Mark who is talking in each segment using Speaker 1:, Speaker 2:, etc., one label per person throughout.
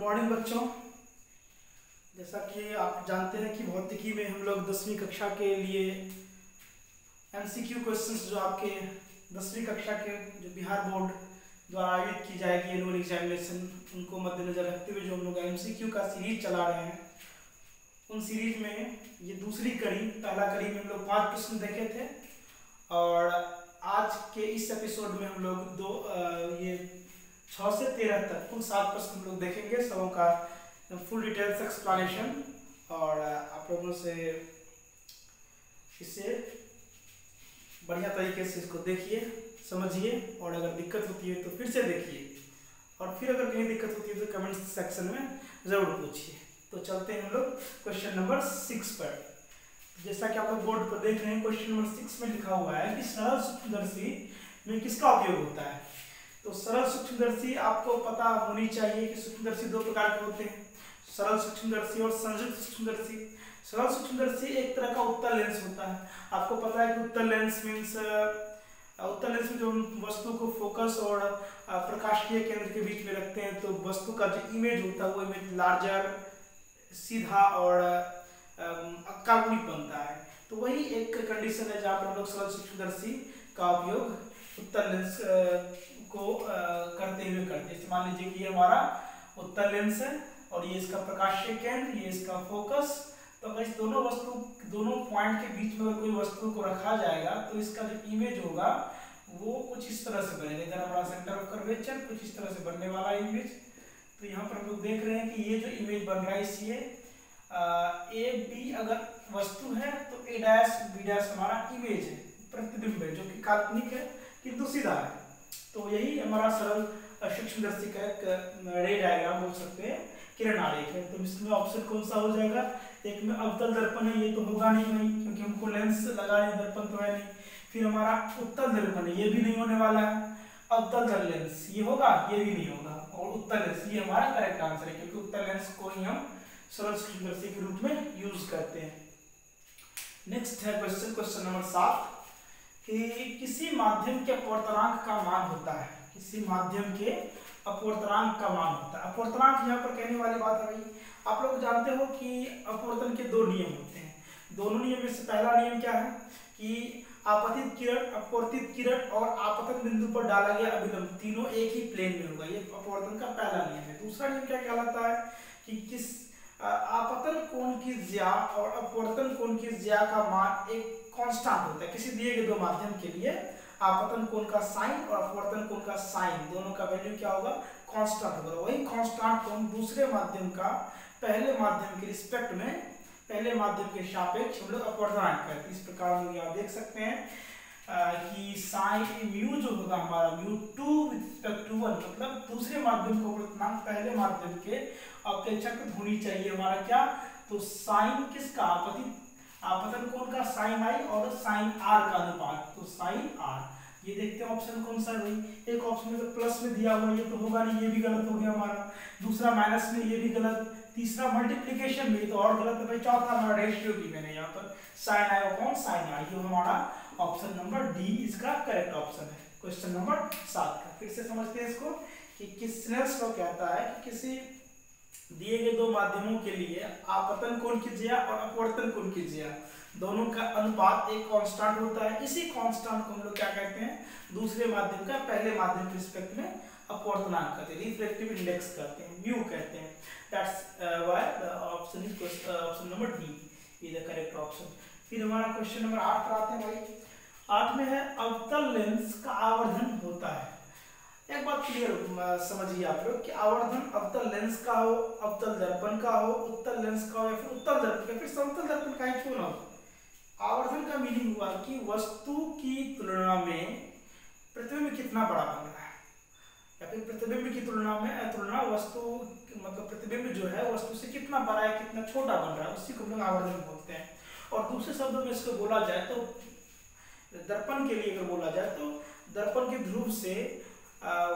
Speaker 1: Morning बच्चों। जैसा कि आप जानते हैं कि भौतिकी में हम लोग 10वीं कक्षा के लिए एमसीक्यू क्वेश्चंस जो आपके 10वीं कक्षा के जो बिहार बोर्ड द्वारा आयोजित की जाएगी एनुअल एग्जामिनेशन, उनको मद्देनजर रखते हुए जो हम लोग एमसीक्यू का सीरीज चला रहे हैं, उन सीरीज में ये दूसरी कड़ी, पहला कड़ी में हम लोग 5 प्रश्न देखे थे और आज के इस एपिसोड में हम लोग ये 6 से 13 तक कुल 7 प्रश्न हम लोग देखेंगे, सबों का फुल डिटेल्स एक्सप्लेनेशन। और आप लोगों से इसे बढ़िया तरीके से इसको देखिए, समझिए और अगर दिक्कत होती है तो फिर से देखिए और फिर अगर कहीं दिक्कत होती है तो कमेंट सेक्शन में ज़रूर पूछिए। तो चलते हैं हम लोग क्वेश्चन नंबर 6 पर। जैसा कि आप लोग बोर्ड पर देख रहे हैं, क्वेश्चन नंबर 6 में लिखा हुआ है कि सरल सूक्ष्मदर्शी में किसका उपयोग होता है। तो सरल सूक्ष्मदर्शी आपको पता होनी चाहिए कि सूक्ष्मदर्शी 2 प्रकार के होते हैं, सरल सूक्ष्मदर्शी और संयुक्त सूक्ष्मदर्शी। सरल सूक्ष्मदर्शी एक तरह का उत्तल लेंस होता है। आपको पता है कि उत्तल लेंस मीन्स उत्तल लेंस में जो वस्तु को फोकस और प्रकाशीय केंद्र के बीच में रखते हैं तो वस्तु का जो इमेज होता है वो इमेज लार्जर, सीधा और काल्पनिक बनता है। तो वही एक कंडीशन है जहाँ पर हम लोग सरल सूक्ष्मदर्शी का उपयोग उत्तल लेंस को करते हुए करते हैं। मान लीजिए कि ये हमारा उत्तल लेंस है और ये इसका प्रकाशीय केंद्र, ये इसका फोकस। तो अगर इस दोनों पॉइंट के बीच में अगर कोई वस्तु को रखा जाएगा तो इसका जो इमेज होगा वो कुछ इस तरह से बनेगा। इधर हमारा सेंटर ऑफ कर्वेचर कुछ इस तरह से बनने वाला इमेज। तो यहाँ पर हम लोग देख रहे हैं कि ये जो इमेज बन रहा है इसलिए ए बी अगर वस्तु है तो ए डैश बी डैश हमारा इमेज है, प्रतिबिंब है, जो कि काल्पनिक है किंतु सीधा है। तो यही हमारा सरल सूक्ष्मदर्शी का एक रे डायग्राम बोल सकते हैं, किरण आरेख है। तो इसमें ऑप्शन कौन सा हो जाएगा? एक में अवतल दर्पण है, ये तो होगा नहीं भाई क्योंकि हमको लेंस लगा है, दर्पण तो है नहीं। फिर हमारा उत्तल दर्पण है, ये भी नहीं होने वाला है। अवतल लेंस ये होगा, ये भी नहीं होगा। और उत्तल लेंस ये हमारा करेक्ट आंसर है क्योंकि उत्तल लेंस को ही हम सरल सूक्ष्मदर्शी के रूप में यूज करते हैं। नेक्स्ट है क्वेश्चन नंबर 7 कि किसी माध्यम के अपवर्तनांक का मान होता है। किसी माध्यम के अपवर्तनांक का मान होता है। अपवर्तनांक यहाँ पर कहने वाली बात है भाई, आप लोग जानते हो कि अपवर्तन के 2 नियम होते हैं। दोनों नियम में से पहला नियम क्या है कि आपतित किरण, अपवर्तित किरण और आपतन बिंदु पर डाला गया अभिलंब तीनों एक ही प्लेन में होगा। ये अपवर्तन का पहला नियम है। दूसरा नियम क्या कहलाता है कि किस आपतन कोण की ज्या और अपवर्तन कोण की ज्या का मान एक कांस्टेंट होता है। किसी दिए गए 2 माध्यम के लिए आपतन कोण का साइन और अपवर्तन कोण का साइन दोनों का वैल्यू क्या होगा? कांस्टेंट होगा। वही कांस्टेंट को हम दूसरे माध्यम का पहले माध्यम के रिस्पेक्ट में, पहले माध्यम के सापेक्ष हम लोग अपवर्तनांक करते हैं। इस प्रकार हम लोग यहाँ देख सकते हैं कि साइन म्यू जो होगा हमारा म्यू 2 विद रिस्पेक्ट टू 1, मतलब दूसरे माध्यम का अपवर्तनांक पहले माध्यम के अपेक्षाकृत होनी चाहिए हमारा क्या? तो साइन किसका? आपतन कोण का साइन आई और साइन आर का अनुपात, तो साइन आर। ये देखते हैं ऑप्शन कौन सा है भाई। एक ऑप्शन में तो प्लस में दिया हुआ, ये तो होगा नहीं, ये भी गलत हो गया हमारा। दूसरा माइनस में, ये भी गलत। तीसरा मल्टीप्लिकेशन में, ये तो और गलत है भाई। चौथा हमारा रेशियो की मैंने यहाँ पर sine I upon sine R, ये हमारा ऑप्शन नंबर डी इसका करेक्ट ऑप्शन है क्वेश्चन नंबर 7 का। फिर से समझते हैं इसको कि किस स्नेल्स लॉ कहता है कि किसी दिए गए 2 माध्यमों के लिए आपतन कोण की ज्या और अपवर्तन कोण की ज्या दोनों का अनुपात एक कांस्टेंट होता है। इसी कांस्टेंट को हम लोग क्या कहते हैं? दूसरे माध्यम का पहले माध्यम के रिस्पेक्ट में अपवर्तनांक कहते हैं, रिफ्रैक्टिव इंडेक्स कहते हैं, म्यू कहते हैं। That's why the option is option number D is the correct option. फिर हमारा क्वेश्चन नंबर 8 पर आते हैं भाई। 8 में है अवतल लेंस का आवर्धन होता है। एक बात क्लियर समझिए आप लोग कि आवर्धन अवतल लेंस का हो, अवतल दर्पण का हो, उत्तल लेंस का हो या फिर उत्तल दर्पण या फिर समतल दर्पण का ही क्यों ना हो, आवर्धन का मीनिंग हुआ कि वस्तु की तुलना में प्रतिबिंब कितना बड़ा बन रहा है या फिर प्रतिबिंब की तुलना वस्तु मतलब प्रतिबिंब जो है वस्तु से कितना बड़ा है, कितना छोटा बन रहा है, उसी को हम लोग आवर्धन बोलते हैं। और दूसरे शब्दों में इसको बोला जाए तो दर्पण के लिए अगर बोला जाए तो दर्पण के ध्रुव से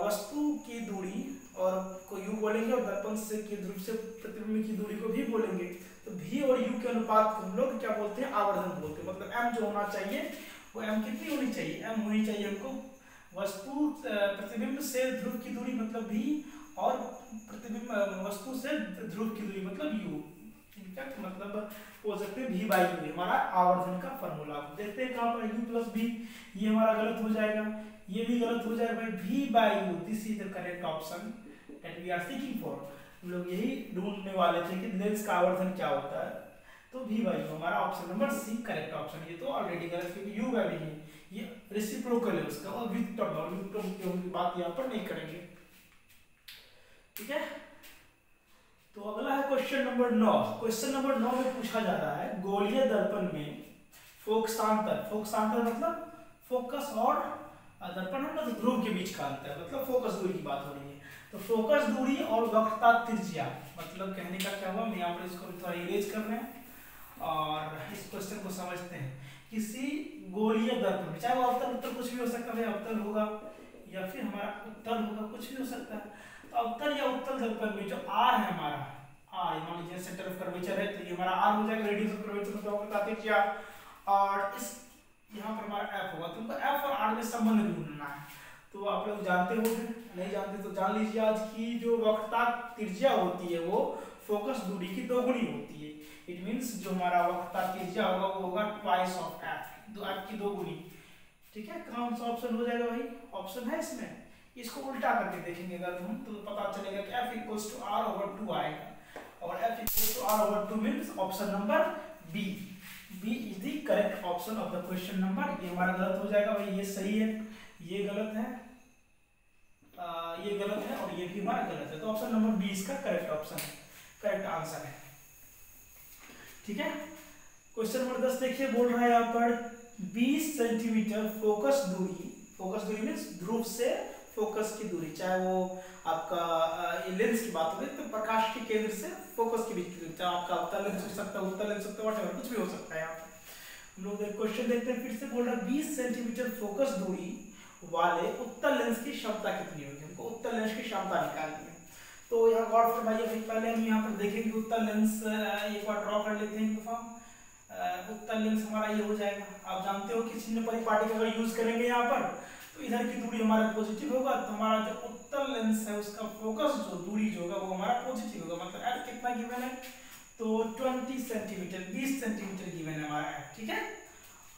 Speaker 1: वस्तु की दूरी और को यू बोलेंगे और दर्पण से की ध्रुव से प्रतिबिंब की दूरी को भी बोलेंगे। तो भी और यू के अनुपात को हम लोग क्या बोलते हैं? आवर्धन बोलते हैं। मतलब एम जो होना चाहिए वो एम कितनी होनी चाहिए? एम होनी चाहिए हमको वस्तु प्रतिबिंब से ध्रुव की दूरी मतलब भी और प्रतिबिंब वस्तु से ध्रुव की दूरी मतलब u, इनफैक्ट मतलब बोल सकते हैं v बाई u हमारा आवर्धन का फॉर्मूला। देखते हैं कहाँ पर u प्लस v, ये हमारा गलत हो जाएगा, ये भी गलत हो जाएगा भाई, v by u, this is the correct option that we are seeking for. हम लोग यही ढूंढने वाले थे कि लेंस का आवर्धन क्या होता है, तो v बाई u हमारा option number C correct option. ये तो ऑलरेडी गलत क्योंकि u बाई v ये रेसिप्रोकल है उसका, और विद टर्म की बात यहाँ पर नहीं करेंगे, ठीक है। तो अगला है क्वेश्चन नंबर 9। क्वेश्चन नंबर 9 में पूछा जा रहा है गोलीय दर्पण में फोकसांतर, फोकसांतर मतलब फोकस और दर्पण मतलब ध्रुव के बीच का अंतर, मतलब फोकस दूरी की बात हो रही है। तो फोकस दूरी और वक्रता त्रिज्या, मतलब कहने का क्या हुआ, मैं यहाँ पर इसको थोड़ा इरेज कर रहे हैं और इस क्वेश्चन को समझते हैं। किसी गोलीय दर्पण में, चाहे वो अवतल उत्तल कुछ भी हो सकता है, अवतल होगा या फिर हमारा उत्तल होगा, कुछ भी हो सकता है। तो अवतल या उत्तल दर्पण में जो आर है हमारा, आर मान लीजिए सेंटर ऑफ कर्वेचर है, तो ये हमारा आर हो जाएगा, रेडियस ऑफ कर्वेचर मतलब वक्रता त्रिज्या, और इस यहाँ पर हमारा एफ होगा। तुमको एफ और आर में संबंध ढूंढना है, तो आप लोग जानते होंगे, नहीं जानते तो जान लीजिए आज की जो वक्रता त्रिज्या होती है वो फोकस दूरी की दोगुनी होती है। इट मींस जो हमारा वक्रता त्रिज्या होगा वो होगा ट्वाइस ऑफ एफ, एफ की दोगुनी, ठीक है। कौन सा ऑप्शन हो जाएगा भाई, ऑप्शन है इसमें, इसको उल्टा करके देखेंगे अगर हम तो पता चलेगा कि f equals to r over 2 आएगा, और f equals to r over 2 means option number B, B is the correct option of the question number. ये हमारा गलत हो जाएगा भाई, ये सही है, ये गलत है, ये गलत है और ये भी हमारा गलत है, तो ऑप्शन नंबर बी इसका करेक्ट ऑप्शन है, करेक्ट आंसर है, ठीक है। क्वेश्चन नंबर 10 देखिए, बोल रहा है यहाँ पर 20 सेंटीमीटर फोकस दूरी, फोकस दूरी मींस ध्रुव से फोकस की दूरी, चाहे वो आपका लेंस की बात हो रही तो प्रकाश के केंद्र से फोकस के बीच की दूरी, चाहे आपका अवतल लेंस हो सकता है, उत्तल लेंस हो सकता है, व्हाटएवर कुछ भी हो सकता है। यहाँ हम लोग क्वेश्चन देखते हैं, फिर से बोल रहा है 20 सेंटीमीटर फोकस दूरी वाले उत्तल लेंस की क्षमता कितनी होगी, हमको उत्तल लेंस की क्षमता निकालनी है। तो यहाँ गौर फरमाइए, पहले हम यहाँ पर देखेंगे उत्तल लेंस, एक बार ड्रॉ कर लेते हैं फॉर्म। उत्तल लेंस हमारा ये हो जाएगा, आप जानते हो कि चिन्ह परिपाटी का अगर यूज करेंगे यहाँ पर तो इधर की दूरी हमारा पॉजिटिव होगा, तो हमारा जो उत्तल लेंस है उसका फोकस जो दूरी जो होगा वो हमारा पॉजिटिव होगा, मतलब एफ कितना गिवन है, तो 20 सेंटीमीटर, 20 सेंटीमीटर गिवन है हमारा एफ, ठीक है।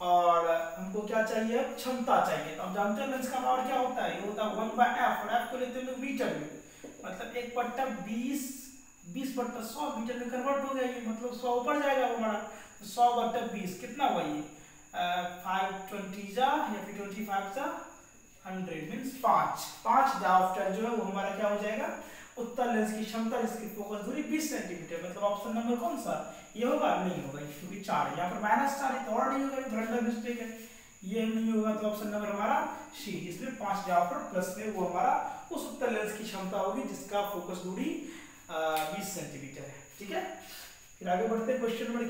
Speaker 1: और हमको क्या चाहिए, अब क्षमता चाहिए। तो आप जानते हैं लेंस का पावर क्या होता है, ये होता है 1/f, और f को लेते हैं मीटर में, मतलब 1/20, 20/100 मीटर में कन्वर्ट हो गया, ये मतलब 100 ऊपर जाएगा हमारा, 100/20 कितना हुआ ये 520 जा या फिर 25 जा 100 मींस 5 डायोप्टर जो है वो हमारा क्या हो जाएगा, उत्तल लेंस की क्षमता जिसकी फोकस दूरी 20 सेंटीमीटर, मतलब ऑप्शन नंबर कौन सा ये होगा, नहीं होगा क्योंकि 4 यहाँ पर -4 है तो और नहीं होगा, ब्लंडर मिस्टेक है, ये नहीं होगा, तो ऑप्शन नंबर हमारा सी, इसमें 5 डायोप्टर प्लस में वो हमारा उस उत्तल लेंस की क्षमता होगी जिसका फोकस दूरी 20 सेंटीमीटर है, ठीक है। फिर आगे बढ़ते हैं, क्वेश्चन नंबर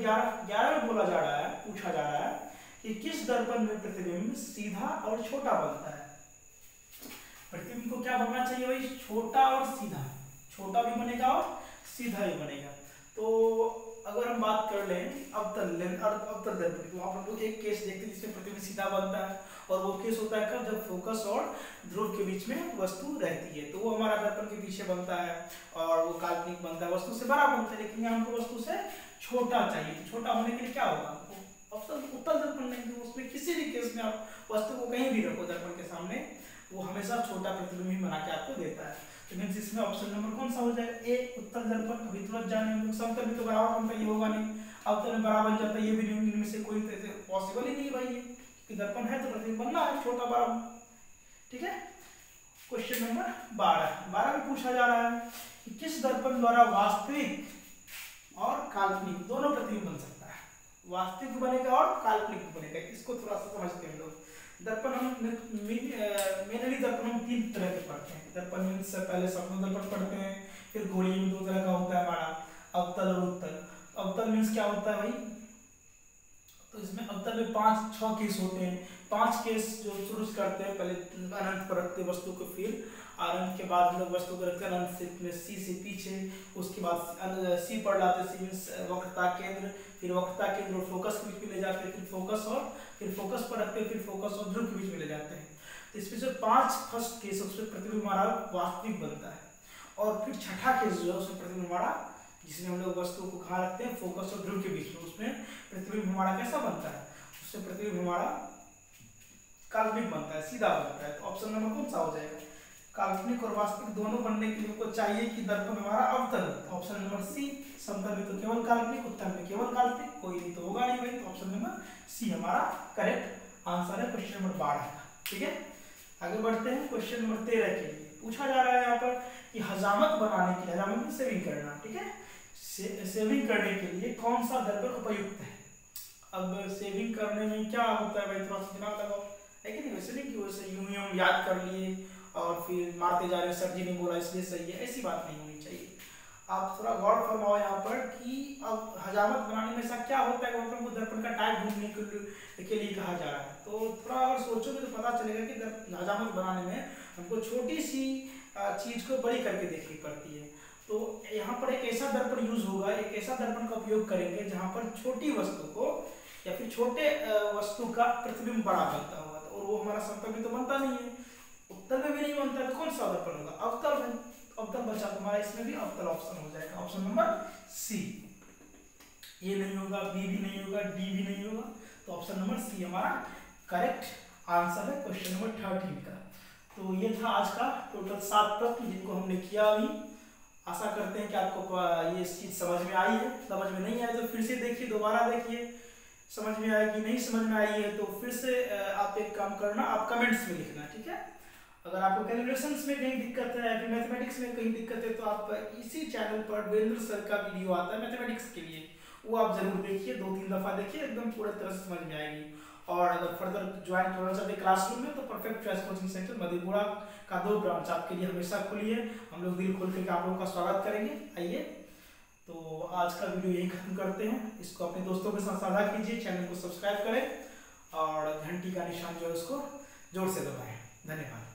Speaker 1: 11 में बोला जा रहा है, पूछा जा रहा है कि किस दर्पण में प्रतिबिंब सीधा और छोटा बनता है। प्रतिबिंब को क्या बनना चाहिए भाई, छोटा और सीधा, छोटा भी बनेगा और सीधा भी बनेगा। तो अगर हम बात कर लें अवतल लेंस और अवतल दर्पण की, वहां पर एक केस देखते हैं जिसमें प्रतिबिंब सीधा बनता है, और वो केस होता है कब, जब फोकस और ध्रुव के बीच में वस्तु रहती है, तो वो हमारा दर्पण के पीछे बनता है और वो काल्पनिक बनता है, वस्तु से बड़ा बनता है, लेकिन यहाँ हमको वस्तु से छोटा चाहिए। तो छोटा होने के लिए क्या होगा, ऑप्शन उत्तल दर्पण लेंगे, उसमें किसी भी केस में आप वस्तु को कहीं भी रखो दर्पण के सामने, वो हमेशा छोटा प्रतिबिंब ही बना के आपको देता है। तो मींस इसमें ऑप्शन नंबर कौन सा हो जाएगा, ए उत्तल दर्पण। अभी तुरंत जाने हम लोग समतल में तो बराबर बनता है, ये होगा नहीं, अवतल में बराबर बन जाता है, ये भी नहीं, इनमें से कोई पॉसिबल ही नहीं भाई, ये कि दर्पण है तो प्रतिबिंब बनना है छोटा बड़ा, ठीक है। क्वेश्चन नंबर 12 में पूछा जा रहा है कि किस दर्पण द्वारा वास्तविक और काल्पनिक दोनों प्रतिबिंब बन सकता है, वास्तविक बनेगा और काल्पनिक बनेगा, इसको थोड़ा सा समझते हैं लोग। दर्पण हम मेनली दर्पण हम 3 तरह के पढ़ते हैं, दर्पण मींस पहले स्वप्न दर्पण पढ़ते हैं, फिर गोलीय में 2 तरह का होता है हमारा, अवतल और उत्तल। अवतल मींस क्या होता है भाई, तो इसमें अवतल में 5-6 केस होते हैं, 5 केस जो शुरू करते हैं, पहले अनंत पर रखते वस्तु को, फिर अनंत के बाद हम लोग वस्तु को रखते हैं अनंत में सी से पीछे, उसके बाद सी पर लाते, सी मींस वक्रता केंद्र, फिर वक्रता केंद्र और फोकस के बीच में ले जाते हैं, फिर फोकस पर रखते हैं, फिर फोकस और ध्रुव के बीच में ले जाते हैं। तो इसमें से 5 फर्स्ट केस उसमें प्रतिबिंब हमारा वास्तविक बनता है, और फिर छठा केस जो है उसमें प्रतिबिंब हमारा, जिसमें हम लोग वस्तु को कहाँ रखते हैं, फोकस और ध्रुव के बीच में, उसमें प्रतिबिंब हमारा कैसा बनता है, उससे प्रतिबिंब हमारा काल्पनिक बनता है, सीधा बनता है। तो ऑप्शन नंबर कौन सा हो जाएगा, काल्पनिक और वास्तविक दोनों बनने के लिए हमको चाहिए कि दर्पण हमारा अवतल हो। ऑप्शन नंबर सी, समतल में तो केवल काल्पनिक, उत्तल में केवल काल्पनिक, कोई नहीं तो होगा नहीं भाई। तो ऑप्शन नंबर सी हमारा करेक्ट आंसर है क्वेश्चन नंबर 12 का। ठीक है, आगे बढ़ते हैं क्वेश्चन नंबर 13 के लिए। पूछा जा रहा है यहाँ पर कि हजामत बनाने के लिए, हजामत में सेविंग करना, ठीक है, सेविंग करने के लिए कौन सा दर्पण उपयुक्त है। अब सेविंग करने में क्या होता है भाई, थोड़ा सा दिमाग लगाओ, है कि नहीं। वैसे नहीं कि वैसे यूं यूं याद कर लिए और फिर मारते जा रहे, सर जी ने बोला इसलिए सही है, ऐसी बात नहीं होनी चाहिए। आप थोड़ा गौर फरमाओ यहाँ पर कि अब हजामत बनाने में ऐसा क्या होता है, वहाँ पर दर्पण का टाइप ढूंढने के लिए कहा जा रहा है। तो थोड़ा अगर सोचोगे तो पता चलेगा कि हजामत बनाने में हमको छोटी सी चीज को बड़ी करके देखनी पड़ती है। तो यहाँ पर एक ऐसा दर्पण यूज होगा, एक ऐसा दर्पण का उपयोग करेंगे जहाँ पर छोटी वस्तु को या फिर छोटे वस्तु का प्रतिबिंब बड़ा बनता होगा, और वो हमारा समतल में तो बनता नहीं है, उत्तल में भी नहीं बनता है, तो कौन सा दर्पण होगा, अवतल में। अवतल बचा तुम्हारा, इसमें भी अवतल ऑप्शन हो जाएगा, ऑप्शन नंबर सी। ए नहीं होगा, बी भी नहीं होगा, डी भी नहीं होगा, तो ऑप्शन नंबर सी हमारा करेक्ट आंसर है क्वेश्चन नंबर 13 का। तो ये था आज का टोटल 7 प्रश्न जिनको हमने किया अभी। आशा करते हैं कि आपको ये चीज समझ में आई है। समझ में नहीं आए तो फिर से देखिए, दोबारा देखिए, समझ में आएगी, नहीं समझ में आई है तो फिर से आप एक काम करना, आप कमेंट्स में लिखना, ठीक है। अगर आपको कैलकुलेशंस में कहीं दिक्कत है या फिर मैथमेटिक्स में कहीं दिक्कत है तो आप इसी चैनल पर वीरेंद्र सर का वीडियो आता है मैथमेटिक्स के लिए, वो आप जरूर देखिए, 2-3 दफा देखिए, एकदम पूरी तरह से समझ में आएगी। और अगर फर्दर ज्वाइन करना चाहते हैं क्लासरूम में तो perfect choice coaching centre Madhepura का 2 ब्रांच आपके लिए हमेशा खुली है। हम लोग दिल खोल के आप लोगों का स्वागत करेंगे, आइए। तो आज का वीडियो यही खत्म करते हैं। इसको अपने दोस्तों के साथ साझा कीजिए, चैनल को सब्सक्राइब करें और घंटी का निशान जो है उसको जोर से दबाएं। धन्यवाद।